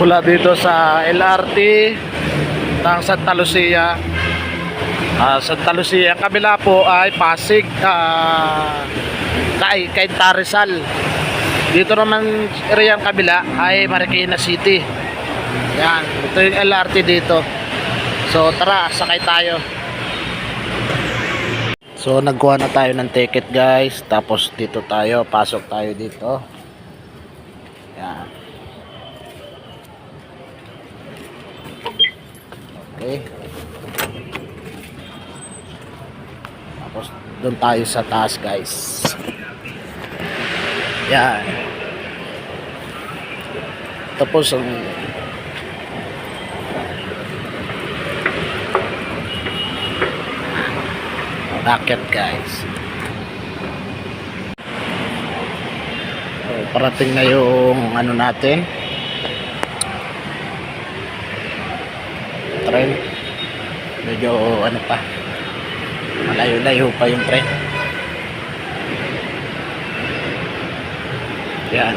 mula dito sa LRT ng Santa Lucia. Santa Lucia, kabila po ay Pasig, kay Rizal. Dito naman area ang kabila ay Marikina City. Yan, ito yung LRT dito. So tara, sakay tayo. So nagkuha na tayo ng ticket guys. Tapos dito tayo, pasok tayo dito. Yan. Okay. Tapos doon tayo sa taas guys. Yan. Tapos ang racket guys. So, parating na yung ano natin, tren. Medyo ano pa, malayo-layo pa yung tren. Yan.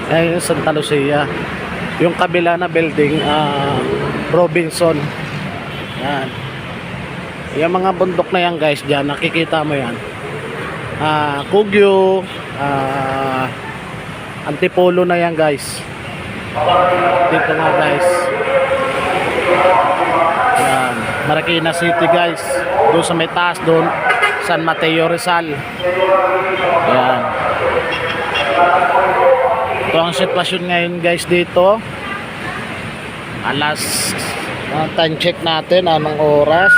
Ay, Santa Lucia. Yung kabila na building, Robinson. Yan. Yung mga bundok na yan guys, dyan nakikita mo yan. Kugyo, Antipolo na yan guys. Dito nga guys. Yan. Marikina City guys. Doon sa may taas doon, San Mateo Rizal. Yan. Ito ang sitwasyon ngayon guys dito. Alas, time check natin anong oras.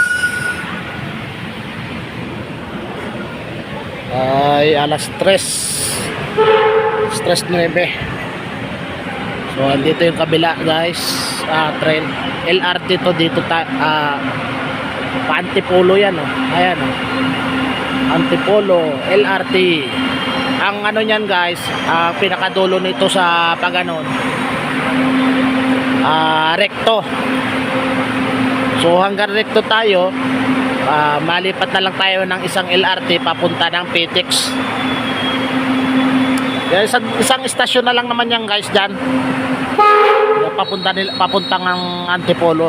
Ay alas 3:09. So andito yung kabila guys, train LRT to dito Antipolo yan oh. Ayan oh. Antipolo LRT. Ang ano niyan guys, pinakadulo nito sa paganon, Recto. So hanggang Recto tayo, malipat na lang tayo ng isang LRT papunta ng PTX. Isang istasyon na lang naman yan guys dyan, papuntang ng Antipolo.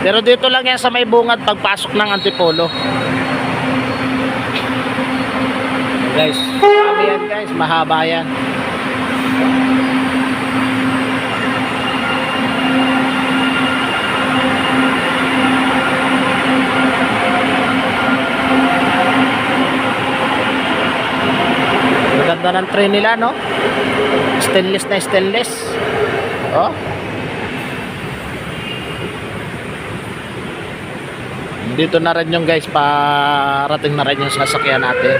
Pero dito lang yan sa may bungad pagpasok ng Antipolo guys. Sabi yan guys, mahaba yan. Maganda ng train nila no, stainless na stainless. Oh, dito na rin yung guys, parating na rin yung sasakyan natin.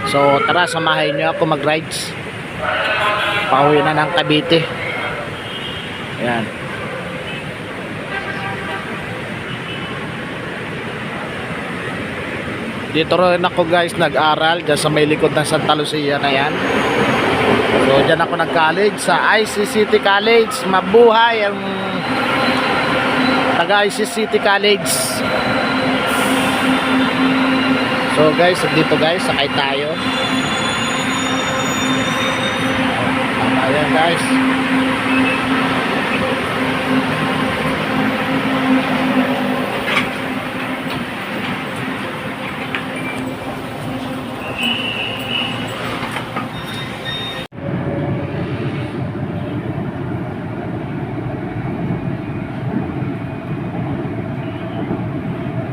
So tara, samahin nyo ako mag-rides. Pauwi na ng Cavite. Ayan. Dito rin ako guys nag-aral dyan sa may likod ng Santa Lucia na yan. So dyan ako nag-college sa ICCT College. Mabuhay ang taga ICCT College. So guys, dito guys, sakay tayo. Ayan guys.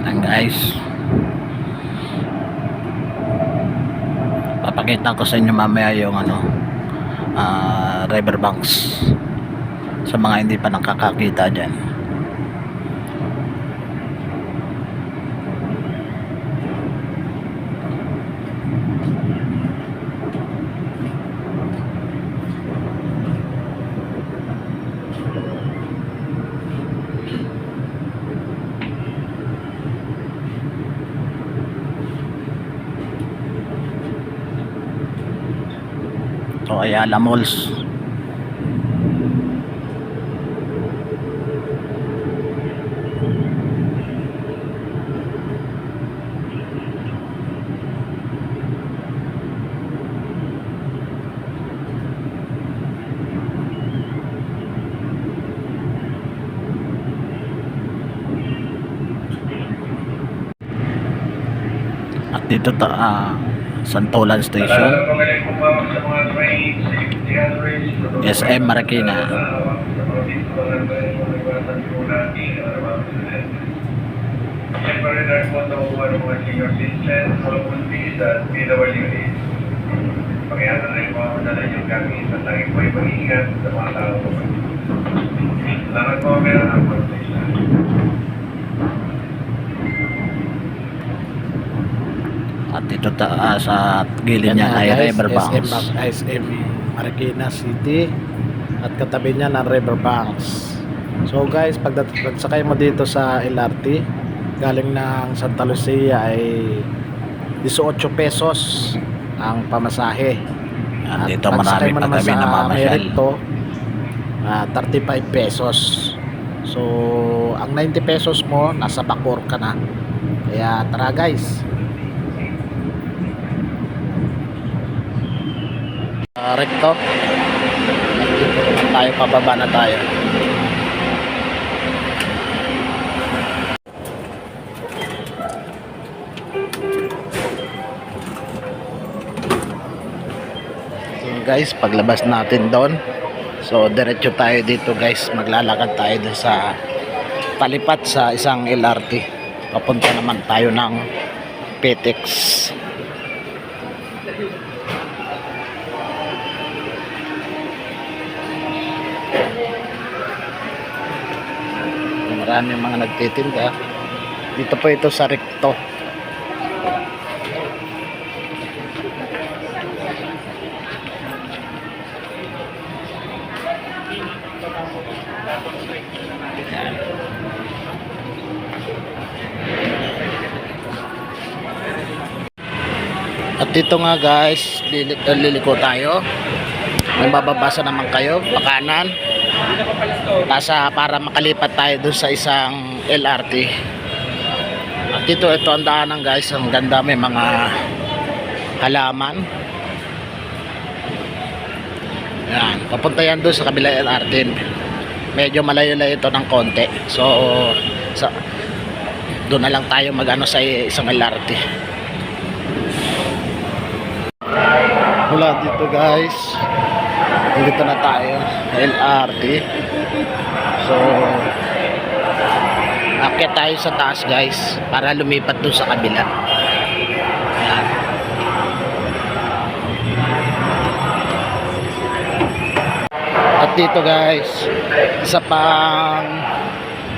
Ayan guys. Papakita ko sa inyo mamaya yung riverbanks sa mga hindi pa nakakakita dyan. So Ayala Malls. dito Santolan Station, SM Marikina. Kaya na rin mga madala yung gamit at lagi po ay mag-iingat sa mga tao. Salamat po, meron ang protection. At dito sa gilid niya ay Riverbanks. SM Marikina City at katabi niya ng Riverbanks. So guys, pagsakay mo dito sa LRT galing ng Santa Lucia ay 18 pesos ang pamasahe. At dito pagsakay marami mo pa naman kami sa namamasyal. Merito, 35 pesos. So ang 90 pesos mo nasa Bacoor ka na. Kaya tara guys. Recto. Dito naman tayo, pababa na tayo. So guys, paglabas natin doon, so diretso tayo dito guys, maglalakad tayo dun sa palipat sa isang LRT. Papunta naman tayo ng Petex. Marami yung mga nagtitinda. Dito po ito sa Recto. Yan. At dito nga guys, liliko tayo. May bababasa naman kayo, pakanan. Para makalipat tayo dun sa isang LRT. At dito ito ang daanan guys, ang ganda, may mga halaman. Yan, papunta yan dun sa kabilang LRT. Medyo malayo-layo ito ng konti. So doon na lang tayo magano sa isang LRT. Mula dito guys, dito na tayo LRT. So akyat tayo sa taas guys para lumipat doon sa kabila. Ayan. At dito guys, isa pang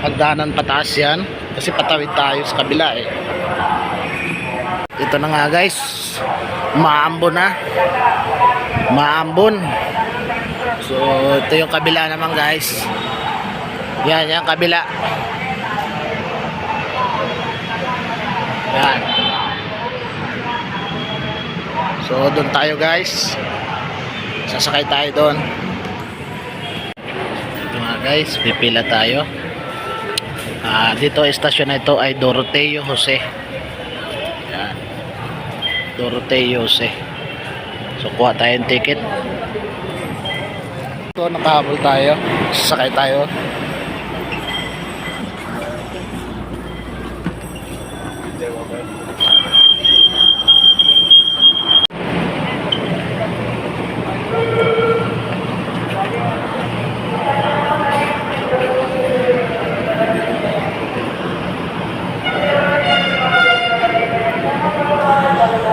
hagdanan pataas yan kasi patawid tayo sa kabila eh. Ito na nga guys, maambon na, maambon. So ito yung kabila naman guys. Yan yung kabila. Yan. So doon tayo guys, sasakay tayo doon. Ito nga guys, pipila tayo. Dito estasyon na ito ay Doroteo Jose. Yan, Doroteo Jose. So kuha tayong ticket. Ito, nakahabol tayo, sasakay tayo.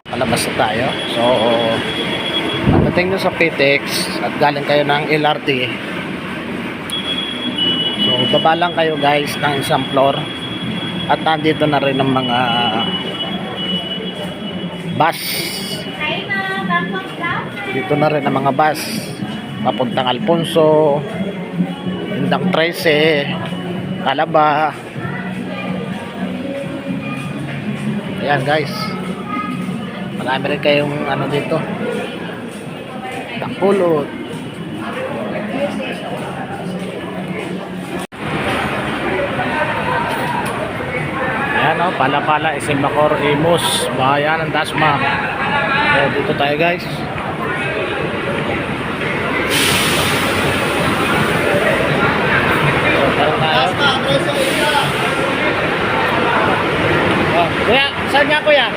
Palabas na tayo. So pagdating nyo sa Petex at galing kayo ng LRT, so baba lang kayo guys ng isang floor at nandito na rin ang mga bus. Dito na rin ang mga bus papuntang Alfonso, Indang 13, Calaba. Ayan guys, marami rin kayong ano dito, Bacolod. Ayan o, Pala-Pala, SM Bacoor, Imus, Bayan ng Dasma. So dito tayo guys. So tara tayo. Oh, kuya, Saan nga kuya?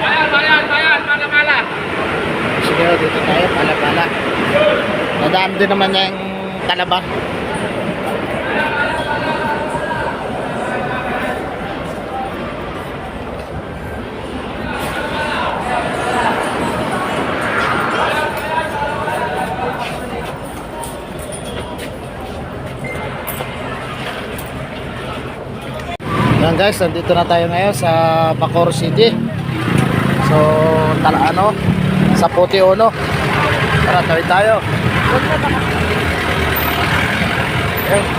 Pala. Sige, dito tayo, pala. Nadaan din naman niya yung talaba. Yan guys, nandito na tayo ngayon sa Bacoor City. So, sa Puti Uno. Tara, tawid tayo. Ayun.